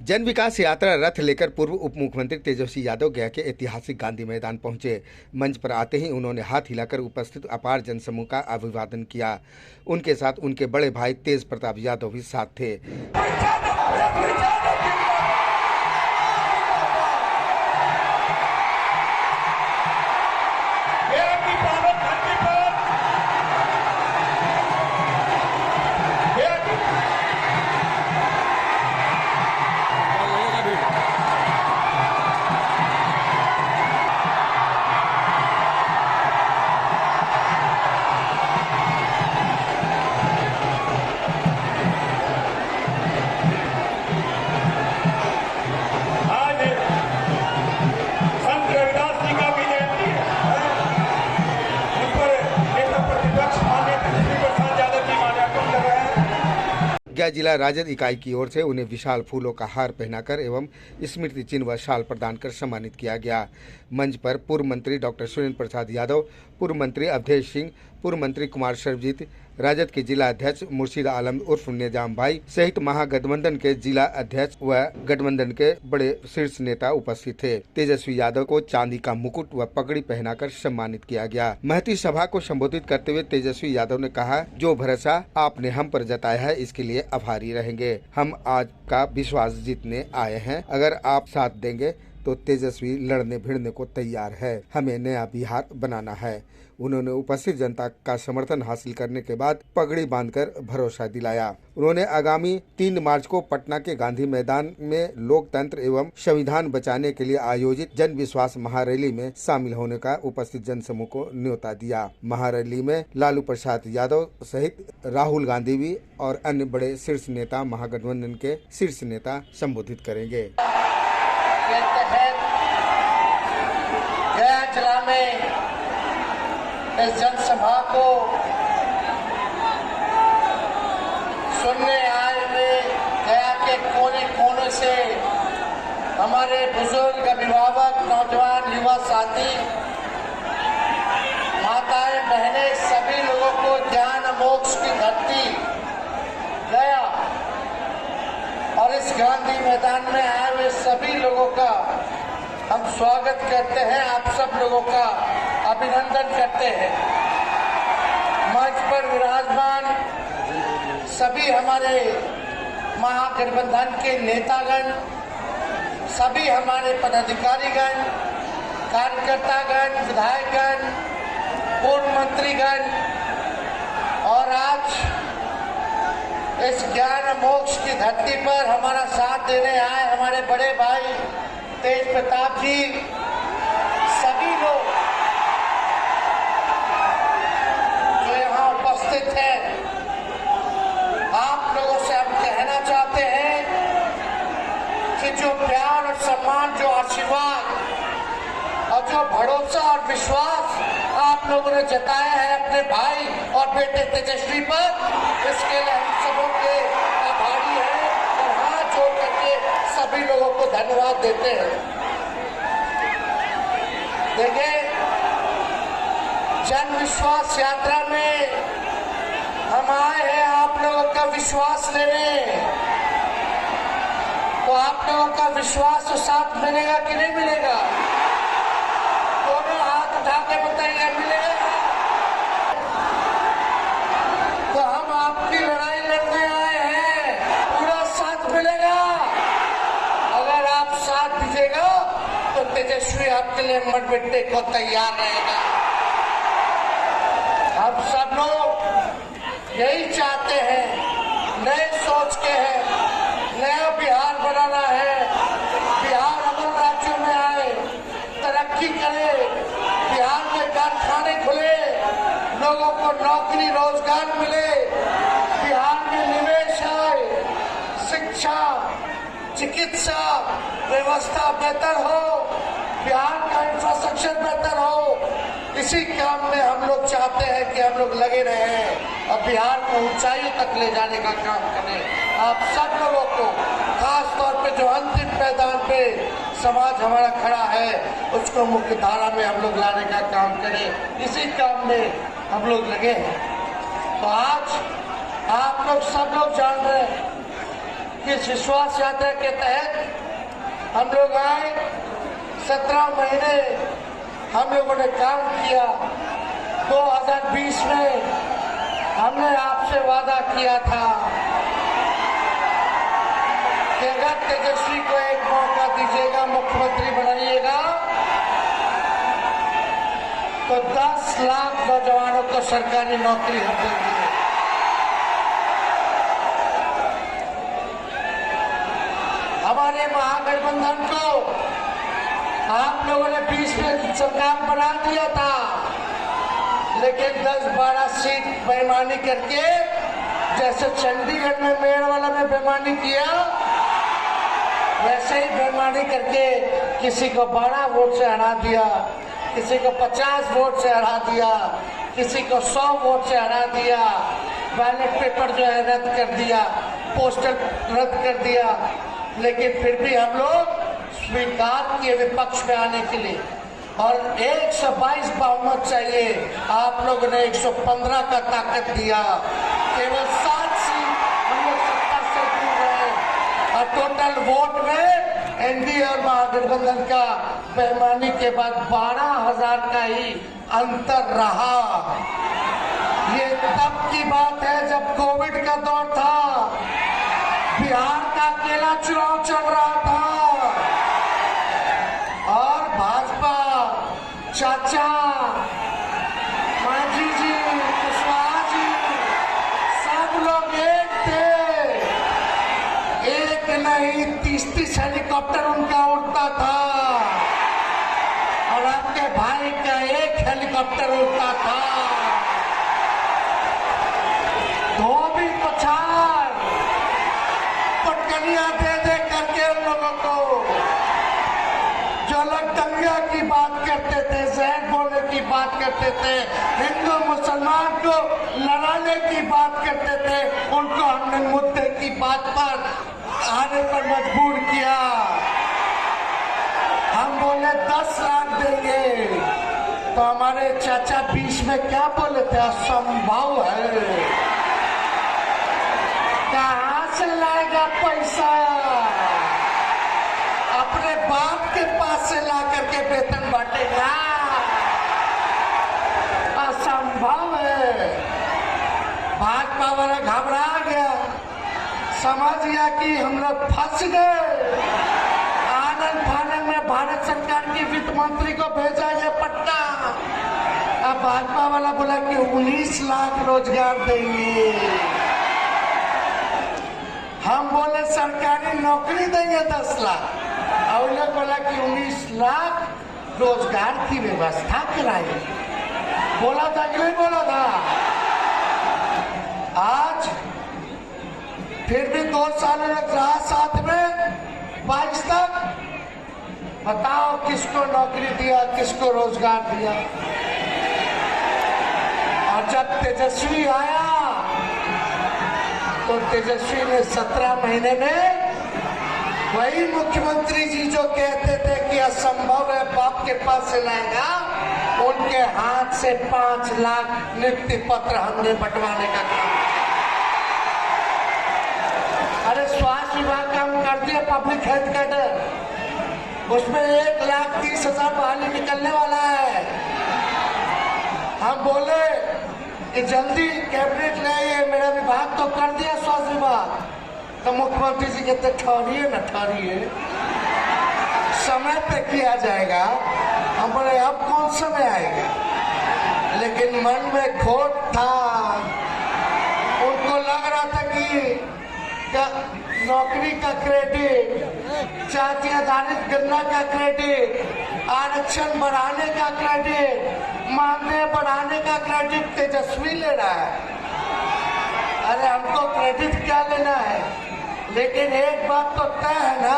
जन विकास यात्रा रथ लेकर पूर्व उप मुख्यमंत्री तेजस्वी यादव गया के ऐतिहासिक गांधी मैदान पहुंचे। मंच पर आते ही उन्होंने हाथ हिलाकर उपस्थित अपार जनसमूह का अभिवादन किया। उनके साथ उनके बड़े भाई तेज प्रताप यादव भी साथ थे। गया जिला राजद इकाई की ओर से उन्हें विशाल फूलों का हार पहनाकर एवं स्मृति चिन्ह व शाल प्रदान कर सम्मानित किया गया। मंच पर पूर्व मंत्री डॉक्टर सुरेंद्र प्रसाद यादव, पूर्व मंत्री अवधेश सिंह, पूर्व मंत्री कुमार सर्वजीत, राजद के जिला अध्यक्ष मुर्शिद आलम उर्फ निजाम भाई सहित महागठबंधन के जिला अध्यक्ष व गठबंधन के बड़े शीर्ष नेता उपस्थित थे। तेजस्वी यादव को चांदी का मुकुट व पगड़ी पहनाकर सम्मानित किया गया। महती सभा को संबोधित करते हुए तेजस्वी यादव ने कहा, जो भरोसा आपने हम पर जताया है इसके लिए आभारी रहेंगे। हम आज का विश्वास जीतने आए हैं। अगर आप साथ देंगे तो तेजस्वी लड़ने भिड़ने को तैयार है। हमें नया बिहार बनाना है। उन्होंने उपस्थित जनता का समर्थन हासिल करने के बाद पगड़ी बांधकर भरोसा दिलाया। उन्होंने आगामी 3 मार्च को पटना के गांधी मैदान में लोकतंत्र एवं संविधान बचाने के लिए आयोजित जन विश्वास महारैली में शामिल होने का उपस्थित जनसमूह को न्योता दिया। महारैली में लालू प्रसाद यादव सहित राहुल गांधी भी और अन्य बड़े शीर्ष नेता महागठबंधन के शीर्ष नेता संबोधित करेंगे। गया जिला में इस जनसभा को सुनने आए हुए गया के कोने कोने से हमारे बुजुर्ग, अभिभावक, नौजवान, युवा साथी, माताएं, बहनें, सभी लोगों को ज्ञान मोक्ष की धरती गया और इस गांधी मैदान में आए हुए सभी लोगों का हम स्वागत करते हैं। आप सब लोगों का अभिनंदन करते हैं। मंच पर विराजमान सभी हमारे महागठबंधन के नेतागण, सभी हमारे पदाधिकारीगण, कार्यकर्तागण, विधायकगण, पूर्व मंत्रीगण और आज इस ज्ञान मोक्ष की धरती पर हमारा साथ देने आए हमारे बड़े भाई तेज प्रताप जी, सभी लोग जो यहाँ उपस्थित हैं, आप लोगों से हम कहना चाहते हैं कि जो प्यार और सम्मान, जो आशीर्वाद और जो भरोसा और विश्वास आप लोगों ने जताया है अपने भाई और बेटे तेजस्वी पर, इसके लिए हम सबों के आभारी हैं और हाथ जोड़ करके सभी लोगों को धन्यवाद देते हैं। देखिए, जन विश्वास यात्रा में हम आए हैं आप लोगों का विश्वास लेने, तो आप लोगों का विश्वास तो साथ मिलेगा कि नहीं मिलेगा? दोनों हाथ उठा के बताइए, मिलेगा? तो हम आपकी लड़ाई लड़ने आए हैं, पूरा साथ मिलेगा। अगर आप साथ दीजिएगा तो तेजस्वी आपके लिए मर मिटने को तैयार रहेगा। हम सब लोग यही चाहते हैं, नए सोच के हैं, नया बिहार बनाना है। बिहार अमल राज्यों में आए, तरक्की करे, बिहार में कारखाने खुले, लोगों को नौकरी रोजगार मिले, बिहार में निवेश आए, शिक्षा, चिकित्सा व्यवस्था बेहतर हो, बिहार का इंफ्रास्ट्रक्चर बेहतर हो। इसी काम में हम लोग चाहते हैं कि हम लोग लगे रहें और बिहार को ऊंचाइयों तक ले जाने का काम करें। आप सब लोगों को, खास तौर पे जो अंतिम मैदान पे समाज हमारा खड़ा है, उसको मुख्य धारा में हम लोग लाने का काम करें। इसी काम में हम लोग लगे हैं। तो आज आप लोग सब लोग जान रहे हैं कि इस विश्वास यात्रा के तहत हम लोग आए, 17 महीने हम लोगों ने काम किया। 2020 में हमने आपसे वादा किया था कि अगर तेजस्वी को एक मौका दीजिएगा, मुख्यमंत्री बनाइएगा, तो 10 लाख नौजवानों को सरकारी नौकरी हम देंगे। हमारे महागठबंधन को आप लोगों ने 20 में सरकार बना दिया था, लेकिन 10-12 सीट बेईमानी करके, जैसे चंडीगढ़ में मेड़वाला में बेईमानी किया, वैसे ही बेईमानी करके किसी को 12 वोट से हरा दिया, किसी को 50 वोट से हरा दिया, किसी को 100 वोट से हरा दिया, बैलेट पेपर जो है रद्द कर दिया, पोस्टर रद्द कर दिया। लेकिन फिर भी हम लोग स्वीकार किए विपक्ष में आने के लिए, और 122 बहुमत चाहिए, आप लोगों ने 115 का ताकत दिया। केवल 7 सीट हम लोग सत्ता से दूर रहे, और टोटल वोट में एनडीए और महागठबंधन का बेईमानी के बाद 12,000 का ही अंतर रहा। ये तब की बात है जब कोविड का दौर था, बिहार का अकेला चुनाव चल रहा था, और भाजपा, चाचा, मांझी जी, कुशवाहा जी, सब लोग एक थे। एक नहीं 30-30 हेलीकॉप्टर उनका उड़ता था, और आपके भाई का एक हेलीकॉप्टर उड़ता था। धोबी पछाड़ पटकनियां दे करके उन लोगों को, जो लोग दंगा की बात करते थे, जहर बोलने की बात करते थे, हिंदू मुसलमान को लड़ाने की बात करते थे, उनको हमने मुद्दे की बात पर आने पर मजबूर किया। हम बोले 10 लाख देंगे, तो हमारे चाचा बीच में क्या बोले थे, असंभव है, कहां से लाएगा पैसा, अपने बाप के पास से ला करके वेतन बांटेगा, असंभव है। भाजपा वाला घबरा गया, समझ गया कि हम लोग फंस गए। आनंद फानंद में भारत सरकार की वित्त मंत्री को भेजा गया पट्टा। अब भाजपा वाला बोला कि 19 लाख रोजगार देंगे। हम बोले सरकारी नौकरी देंगे 10 लाख, और उन्होंने बोला कि 19 लाख रोजगार की व्यवस्था कराएंगे। बोला था कि नहीं बोला था? आज फिर भी 2 साल रहा साथ में, 22 तक बताओ किसको नौकरी दिया, किसको रोजगार दिया। और जब तेजस्वी आया तो तेजस्वी ने 17 महीने में वही मुख्यमंत्री जी जो कहते थे कि असंभव है, बाप के पास से लाएगा, उनके हाथ से 5 लाख नियुक्ति पत्र हमने बंटवाने का काम। अरे स्वास्थ्य विभाग का हम कर दिया पब्लिक हेल्थ कैडर, उसमें 1,30,000 बहाली निकलने वाला है। हम बोले कि जल्दी कैबिनेट ले आइए, मेरा विभाग तो कर दिया स्वास्थ्य विभाग। तो मुख्यमंत्री जी कहते ठहरिए न ठहरिए, समय पे किया जाएगा। हम बोले अब कौन समय आएगा, लेकिन मन में खोट था। उनको लग रहा था कि नौकरी का क्रेडिट, जाति आधारित गणना का क्रेडिट, आरक्षण बढ़ाने का क्रेडिट, मानदेय बढ़ाने का क्रेडिट तेजस्वी ले रहा है। अरे हमको क्रेडिट क्या लेना है, लेकिन एक बात तो तय है ना,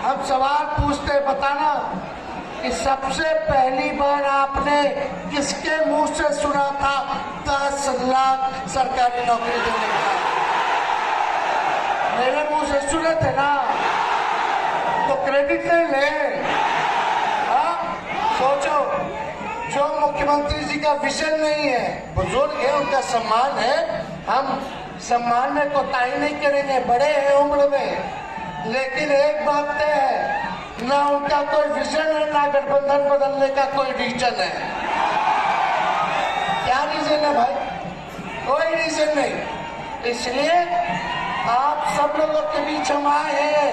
हम सवाल पूछते बताना कि सबसे पहली बार आपने किसके मुंह से सुना था 10 लाख सरकारी नौकरी देने का? मेरे मुंह से सुने थे ना, तो क्रेडिट नहीं ले। सोचो, जो मुख्यमंत्री जी का विजन नहीं है, बुजुर्ग है, उनका सम्मान है, हम सम्मान में कोताही नहीं करेंगे, बड़े हैं उम्र में, लेकिन एक बात तय है, ना उनका कोई विजन है, ना गठबंधन बदलने का कोई रीजन है। क्या रीजन है भाई? कोई रीजन नहीं। इसलिए आप सब लोगों के बीच हम आए हैं,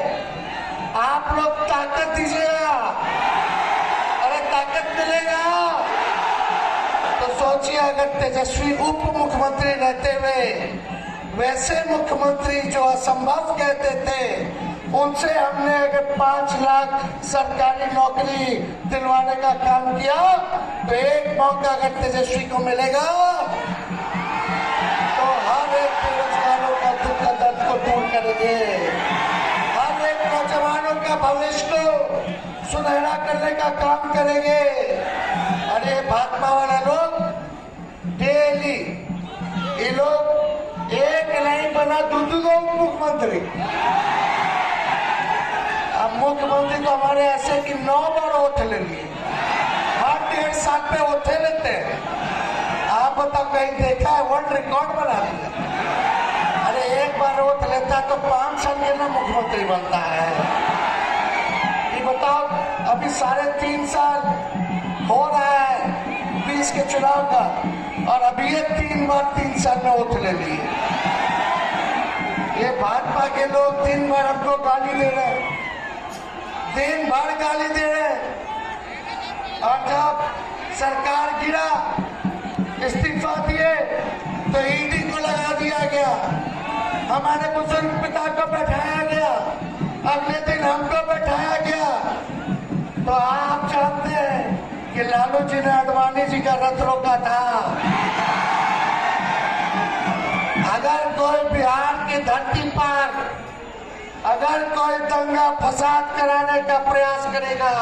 आप लोग ताकत दीजिएगा। अरे ताकत मिलेगा तो सोचिए, अगर तेजस्वी उप मुख्यमंत्री रहते हुए वैसे मुख्यमंत्री जो असंभव कहते थे, उनसे हमने अगर 5 लाख सरकारी नौकरी दिलवाने का काम किया, तो एक मौका अगर तेजस्वी को मिलेगा तो हर एक बेरोजगारों का दुख दर्द को दूर करेंगे, हर एक नौजवानों का भविष्य को सुनहरा करने का काम करेंगे। अरे भाजपा वाला लोग डेली, ये लोग एक नहीं बना दो मुख्यमंत्री। अब मुख्यमंत्री तो हमारे ऐसे कि 9 बार वोट ले लिए, हर 1.5 साल पे वोट लेते हैं। आप बताओ कहीं देखा है? वर्ल्ड रिकॉर्ड बना दिया। अरे एक बार वोट लेता तो 5 साल के ना मुख्यमंत्री बनता है। ये बताओ, अभी 3.5 साल हो रहा है 20 के चुनाव का, और अभी ये 3 बार 3 साल में वोट ले लिए। ये भाजपा के लोग दिन भर हमको गाली दे रहे हैं, दिन भर गाली दे रहे हैं, और जब सरकार गिरा, इस्तीफा दिए, तो ईडी को लगा दिया गया, हमारे बुजुर्ग पिता को बैठाया गया, अगले दिन हमको बैठाया गया। तो आप जानते हैं कि लालू जी ने आडवाणी जी का रथ रोका था। अगर कोई बिहार की धरती पर अगर कोई दंगा फसाद कराने का प्रयास करेगा,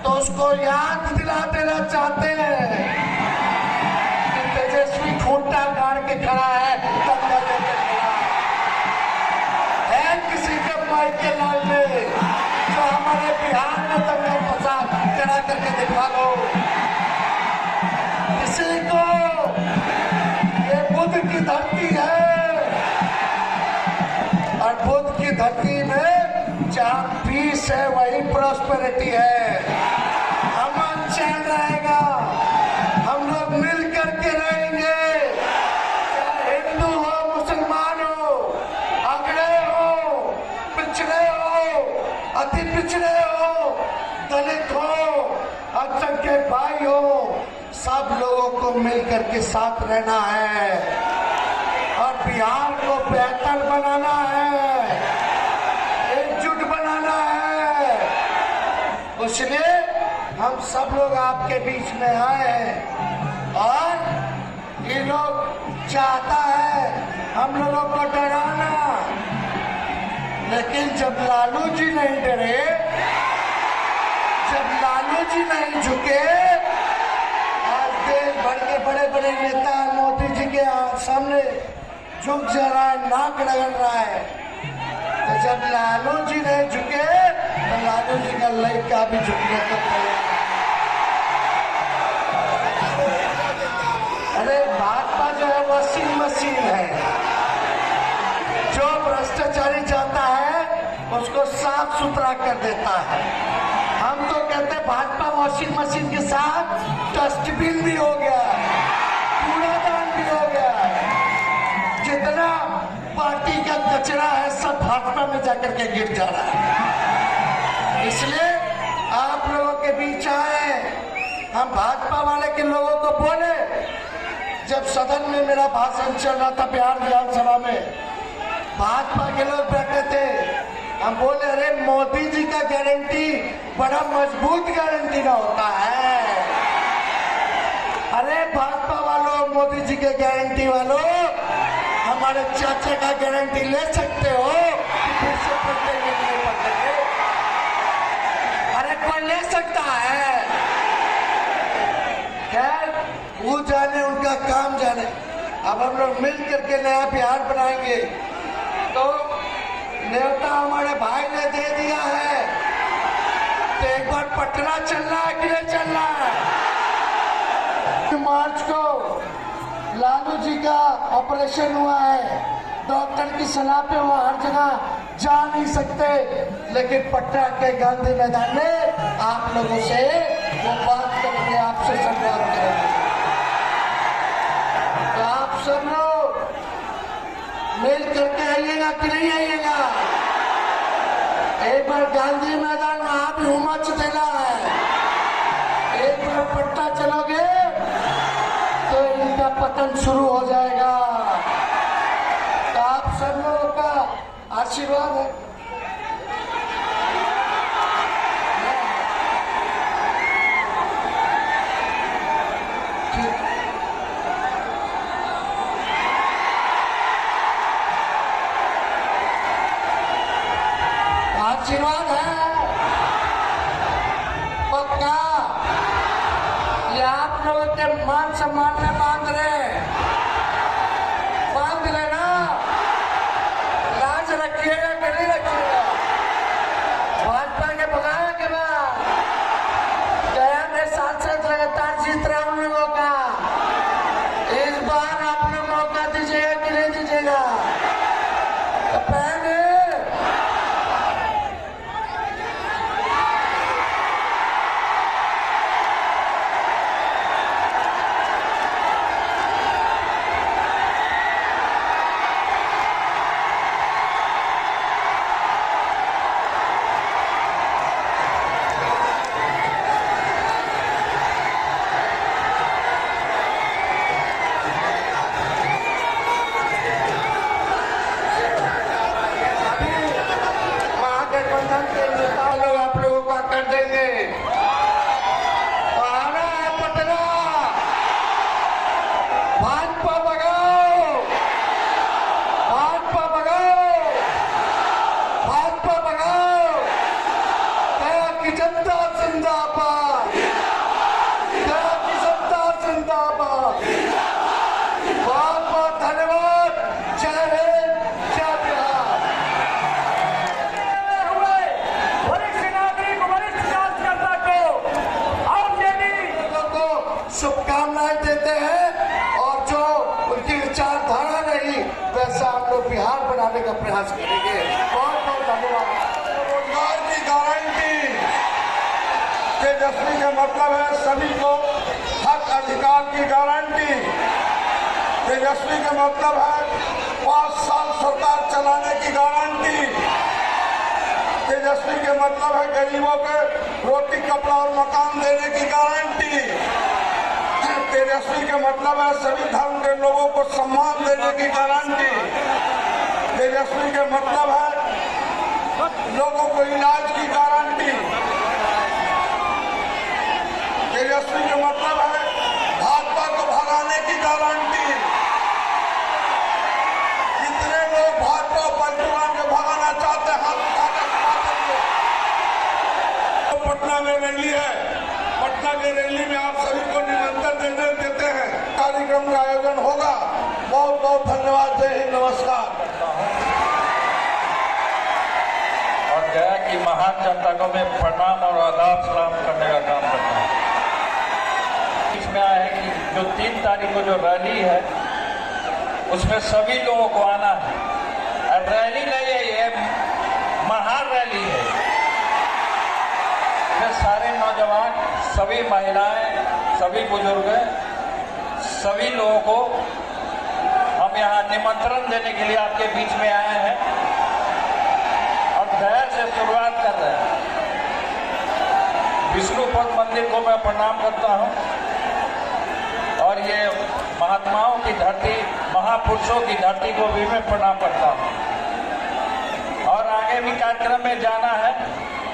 तो उसको याद दिला देना चाहते हैं कि तेजस्वी खूंटा गाड़ के खड़ा है, दंगा देके खड़ा है। किसी के माई के लाल में जो हमारे बिहार में दंगा फसाद करा करके दिखा लो किसी को। ये बुद्ध की धरती है, और बुद्ध की धरती में जहाँ पीस है वही प्रॉस्पेरिटी है। अमन चैन रहेगा, हम लोग मिल करके रहेंगे, चाहे हिंदू हो, मुसलमान हो, अगड़े हो, पिछड़े हो, अति पिछड़े हो, दलित हो, अल्पसंख्यक भाई हो, सब लोगों को मिल करके साथ रहना है और बिहार को बेहतर बनाना है, एकजुट बनाना है। इसलिए हम सब लोग आपके बीच में आए हैं, और ये लोग चाहता है हम लोगों को डराना, लेकिन जब लालू जी नहीं डरे, जब लालू जी नहीं झुके, आज देश भर के बड़े बड़े नेता मोदी जी के सामने झुक जा रहा है, नाक रगड़ रहा है, तो जब लालू जी नहीं झुके तो लालू जी का लड़का भी झुकने को तैयार। अरे भाजपा जो है वॉशिंग मशीन है, जो भ्रष्टाचारी जाता है उसको साफ सुथरा कर देता है। हम तो कहते हैं भाजपा वॉशिंग मशीन के साथ डस्टबिन भी हो गया, कूड़ादान भी हो गया, जितना पार्टी का कचरा है सब भाजपा में जाकर के गिर जा रहा है। इसलिए आप लोगों के बीच आए, हम भाजपा वाले के लोगों को बोले, जब सदन में मेरा भाषण चल रहा था बिहार विधानसभा में, भाजपा के लोग बैठे थे, हम बोले अरे मोदी जी का गारंटी बड़ा मजबूत गारंटी ना होता है। अरे भाजपा वालों, मोदी जी के गारंटी वालों, हमारे चाचा का गारंटी ले सकते हो कि फिर से पकड़ेंगे नहीं पकड़ेंगे? अरे कोई ले सकता है? खैर वो जाने, उनका काम जाने। अब हम लोग मिल करके नया बिहार बनाएंगे। तो न्योता हमारे भाई ने दे दिया है, तो एक बार पटना चलना है कि नहीं चलना है? मार्च को लालू जी का ऑपरेशन हुआ है, डॉक्टर की सलाह पे वो हर जगह जा नहीं सकते, लेकिन पटना के गांधी मैदान में आप लोगों से वो बात करेंगे, आपसे संवाद करेंगे। तो आप सब लोग मिल करके आइएगा कि नहीं आइएगा? एक बार गांधी मैदान में आप उमच देना है। एक बार पटना चलोगे तो इनका पतन शुरू हो जाएगा। तो आप सब लोगों का आशीर्वाद है। आशीर्वाद है पक्का। ये आप लोगों के मान सम्मान में बांध रहे ना, लाज रखिएगा कि नहीं रखिएगा? भाजपा के भगाने के बाद गया में सांसद लगातार जीत रहा हूं लोगों का। इस बार आप लोग मौका दीजिएगा कि नहीं दीजिएगा? तो पहले आप लोगों का कर देंगे। आना है पटना, भाजपा भगाओ, भाजपा भगाओ, भाजपा भगाओ। गया की जनता जिंदाबाद, गया की जनता जिंदाबाद। बहुत बहुत धन्यवाद। जय हिंद, जय बिहार। शुभकामनाएं देते हैं और जो उनकी विचारधारा रही वैसा हम लोग बिहार बनाने का प्रयास करेंगे। बहुत बहुत धन्यवाद। रोजगार की गारंटी, तेजस्वी का मतलब है सभी को हक अधिकार की गारंटी। तेजस्वी का मतलब है 5 साल सरकार चलाने की गारंटी। तेजस्वी का मतलब है गरीबों के रोटी कपड़ा और मकान देने की गारंटी। तेजस्वी का मतलब है सभी धर्म के लोगों को सम्मान देने की गारंटी। तेजस्वी का मतलब है लोगों को इलाज की गारंटी। तेजस्वी का मतलब है भाजपा को भगाने की गारंटी। कितने लोग भाजपा पंचवान को भगाना चाहते हैं, हाथ उठाकर पटना में रैली है। पटना की रैली में आप सभी को निमंत्रण देते हैं। कार्यक्रम का आयोजन होगा। बहुत बहुत धन्यवाद। जय हिंद, नमस्कार। और गया की महान जनता को मैं प्रणाम और आदाब सलाम करने का काम करता हूँ। इसमें आया है कि जो 3 तारीख को जो रैली है उसमें सभी लोगों को आना है। और रैली नहीं है, ये महान रैली है। इसमें सारे नौजवान, सभी महिलाएं, सभी बुजुर्ग, सभी लोगों को हम यहाँ निमंत्रण देने के लिए आपके बीच में आए हैं और गया से शुरुआत कर रहे हैं। विष्णुपद मंदिर को मैं प्रणाम करता हूँ और ये महात्माओं की धरती, महापुरुषों की धरती को भी मैं प्रणाम करता हूँ। और आगे भी कार्यक्रम में जाना है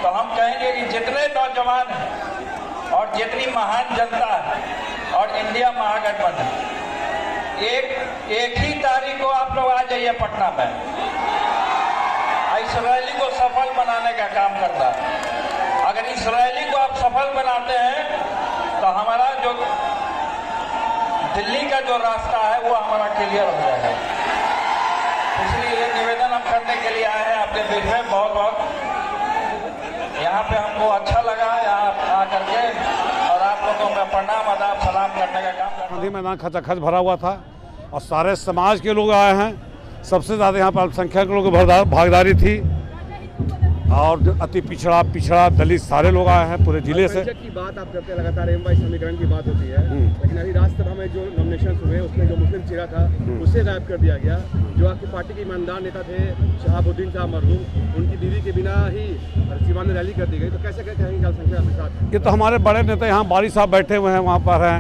तो हम कहेंगे कि जितने नौजवान हैं और जितनी महान जनता है और इंडिया महागठबंधन, एक ही तारीख को आप लोग आ जाइए पटना में। इस रैली को सफल बनाने का काम करता है। अगर इस रैली को आप सफल बनाते हैं तो हमारा जो दिल्ली का जो रास्ता है वो हमारा क्लियर हो जाएगा। इसलिए ये निवेदन हम करने के लिए आए हैं आपके बीच में। बहुत बहुत यहाँ पे हमको अच्छा लगा यहाँ आकर के और आप लोगों को मैं प्रणाम आदाब सलाम करने का काम करता हूं। गांधी मैदान खचाखच भरा हुआ था और सारे समाज के लोग आए हैं। सबसे ज़्यादा यहाँ पर अल्पसंख्यक लोगों की भागीदारी थी और जो अति पिछड़ा दलित सारे लोग आए हैं पूरे जिले से। की बात आप करते हैं, लगातार एमवाई समीकरण की बात होती है, लेकिन अभी राज्यसभा में जो नॉमिनेशन हुए उसमें जो मुस्लिम चेहरा था उसे गायब कर दिया गया। जो आपकी पार्टी के ईमानदार नेता थे शहाबुद्दीन साहब मरहूम, उनकी बीवी के बिना ही सीवान में रैली कर दी गई, तो कैसे कहेंगे अल्पसंख्यक के साथ? ये तो हमारे बड़े नेता यहाँ बारी साहब बैठे हुए हैं, वहाँ पर हैं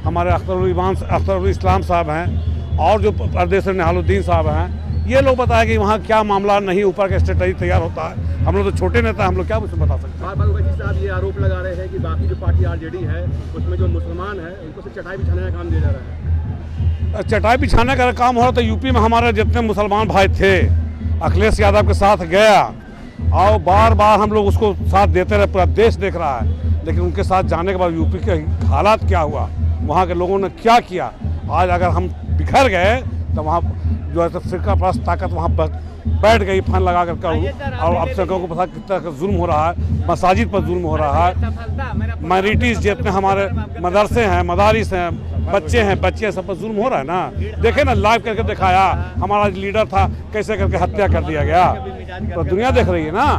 हमारे अख्तरुल इस्लाम साहब हैं और जो प्रदेश से निहालुद्दीन साहब हैं। ये लोग बताए कि वहाँ क्या मामला नहीं, ऊपर का स्ट्रेटजी तैयार होता है। हम लोग तो छोटे नेता, हम लोग क्या उसमें बता सकते हैं। बार ओवैसी साहब ये आरोप लगा रहे हैं कि बाकी जो पार्टी आरजेडी है उसमें जो मुसलमान है उनको सिर्फ चटाई बिछाने का काम दिया जा रहा है। चटाई बिछाने का काम हो रहा था। यूपी में हमारे जितने मुसलमान भाई थे अखिलेश यादव के साथ गया और बार बार हम लोग उसको साथ देते रहे, पूरा देश देख रहा है। लेकिन उनके साथ जाने के बाद यूपी के हालात क्या हुआ, वहाँ के लोगों ने क्या किया, आज अगर हम बिखर गए तो वहाँ जो है फिरका परस्त ताकत वहाँ बैठ गई फन लगा कर। और अब सबको पता कितना जुल्म हो रहा है, मसाजिद पर जुल्म हो रहा है। माइनॉरिटीज़ जितने हमारे मदरसे हैं, मदारिस हैं, बच्चे हैं, बच्चे सब पर जुल्म हो रहा है ना। देखे ना, लाइव करके दिखाया हमारा लीडर था कैसे करके हत्या कर दिया गया, तो दुनिया देख रही है ना।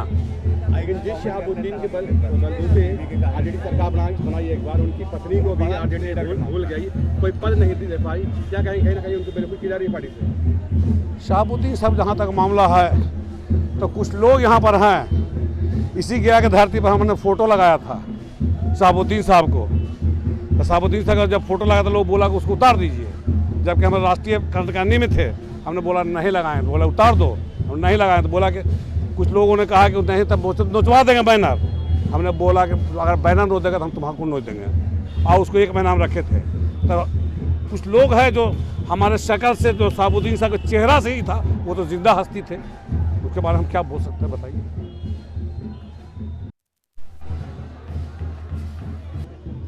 जिस शहाबुद्दीन के बलबूते आरजेडी सरकार बनाई एक बार, उनकी पत्नी को भी आरजेडी भूल गई, कोई पद नहीं दे पाई, क्या कहीं ना कहीं उनको बिल्कुल की जा रही है पार्टी से? शहाबुद्दीन साहब जहाँ तक मामला है तो कुछ लोग यहाँ पर हैं, इसी गया के धरती पर हमने फ़ोटो लगाया था शहाबुद्दीन साहब को। तो शहाबुद्दीन साहब का जब फोटो लगाया था लोग बोला कि उसको उतार दीजिए, जबकि हम राष्ट्रीय कार्यकारिणी में थे। हमने बोला नहीं लगाएं, बोला उतार दो, हम नहीं लगाएं। तो बोला कि कुछ लोगों ने कहा कि नहीं तब नोचवा देंगे बैनर। हमने बोला कि अगर बैनर नोच देगा तो हम तुम्हारा नोच देंगे, और उसको 1 महीना हम रखे थे। तो कुछ लोग हैं जो हमारे शक्ल से, जो शहाबुद्दीन साहब के चेहरा से ही था, वो तो जिंदा हस्ती थे, उसके बारे में हम क्या बोल सकते हैं बताइए।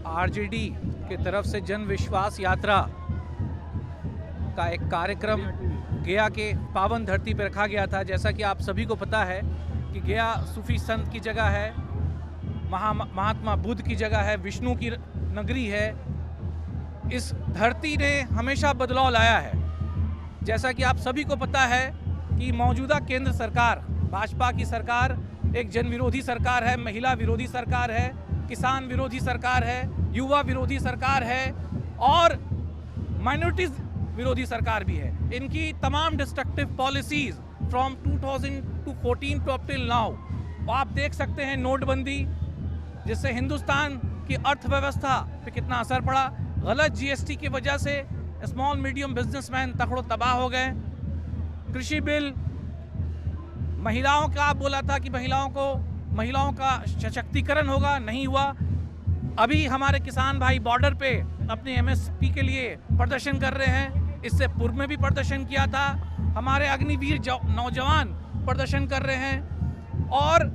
आरजेडी की तरफ से जन विश्वास यात्रा का एक कार्यक्रम गया के पावन धरती पर रखा गया था। जैसा कि आप सभी को पता है कि गया सूफी संत की जगह है, महात्मा बुद्ध की जगह है, विष्णु की नगरी है। इस धरती ने हमेशा बदलाव लाया है। जैसा कि आप सभी को पता है कि मौजूदा केंद्र सरकार, भाजपा की सरकार, एक जन विरोधी सरकार है, महिला विरोधी सरकार है, किसान विरोधी सरकार है, युवा विरोधी सरकार है और माइनॉरिटीज विरोधी सरकार भी है। इनकी तमाम destructive policies from 2014 to up till now आप देख सकते हैं। नोटबंदी जिससे हिंदुस्तान की अर्थव्यवस्था पे कितना असर पड़ा, गलत जीएसटी की वजह से स्मॉल मीडियम बिजनेसमैन तकड़ो तबाह हो गए। कृषि बिल, महिलाओं का आप बोला था कि महिलाओं का सशक्तिकरण होगा, नहीं हुआ। अभी हमारे किसान भाई बॉर्डर पे अपने एमएसपी के लिए प्रदर्शन कर रहे हैं, इससे पूर्व में भी प्रदर्शन किया था। हमारे अग्निवीर नौजवान प्रदर्शन कर रहे हैं और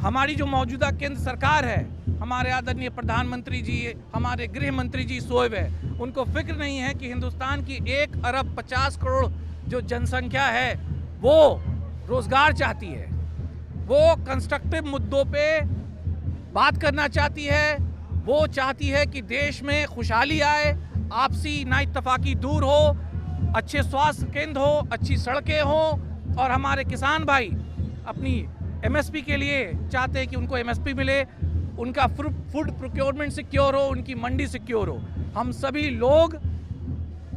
हमारी जो मौजूदा केंद्र सरकार है, हमारे आदरणीय प्रधानमंत्री जी, हमारे गृह मंत्री जी सोए हुए, उनको फिक्र नहीं है कि हिंदुस्तान की 1 अरब 50 करोड़ जो जनसंख्या है वो रोजगार चाहती है, वो कंस्ट्रक्टिव मुद्दों पे बात करना चाहती है। वो चाहती है कि देश में खुशहाली आए, आपसी नाइत्तफाकी दूर हो, अच्छे स्वास्थ्य केंद्र हो, अच्छी सड़कें हो और हमारे किसान भाई अपनी एमएसपी के लिए चाहते हैं कि उनको एमएसपी मिले, उनका फूड प्रोक्योरमेंट सिक्योर हो, उनकी मंडी सिक्योर हो। हम सभी लोग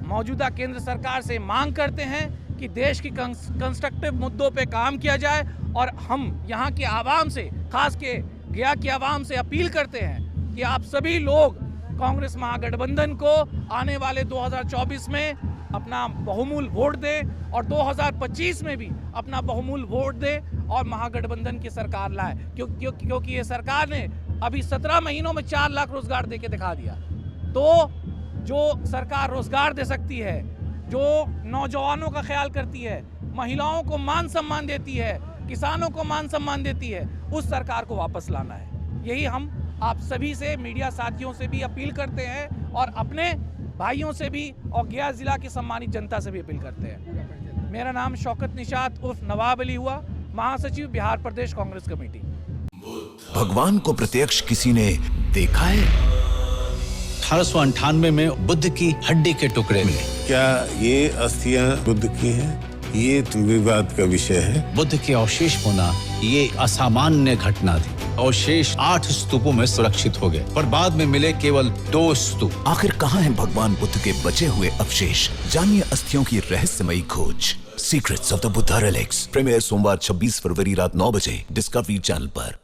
मौजूदा केंद्र सरकार से मांग करते हैं कि देश की कंस्ट्रक्टिव मुद्दों पे काम किया जाए और हम यहाँ की आवाम से, खास के गया की आवाम से अपील करते हैं कि आप सभी लोग कांग्रेस महागठबंधन को आने वाले 2024 में अपना बहुमूल्य वोट दें और 2025 में भी अपना बहुमूल्य वोट दें और महागठबंधन की सरकार लाए, क्योंकि ये सरकार ने अभी 17 महीनों में 4 लाख रोजगार दे के दिखा दिया। तो जो सरकार रोजगार दे सकती है, जो नौजवानों का ख्याल करती है, महिलाओं को मान सम्मान देती है, किसानों को मान सम्मान देती है, उस सरकार को वापस लाना है। यही हम आप सभी से, मीडिया साथियों से भी अपील करते हैं और अपने भाइयों से भी और गया जिला की सम्मानित जनता से भी अपील करते हैं। मेरा नाम शौकत निशात उर्फ नवाब अली हुआ, महासचिव बिहार प्रदेश कांग्रेस कमेटी। भगवान को प्रत्यक्ष किसी ने देखा है? 1898 में बुद्ध की हड्डी के टुकड़े मिले। क्या ये अस्थियां बुद्ध की हैं? ये तो विवाद का विषय है। बुद्ध के अवशेष होना ये असामान्य घटना थी। अवशेष 8 स्तूपों में सुरक्षित हो गए, पर बाद में मिले केवल 2 स्तूप। आखिर कहाँ हैं भगवान बुद्ध के बचे हुए अवशेष? जानिए अस्थियों की रहस्यमयी खोज। Secrets of the Buddha relics premiere सोमवार 26 फरवरी रात 9 बजे डिस्कवरी चैनल पर।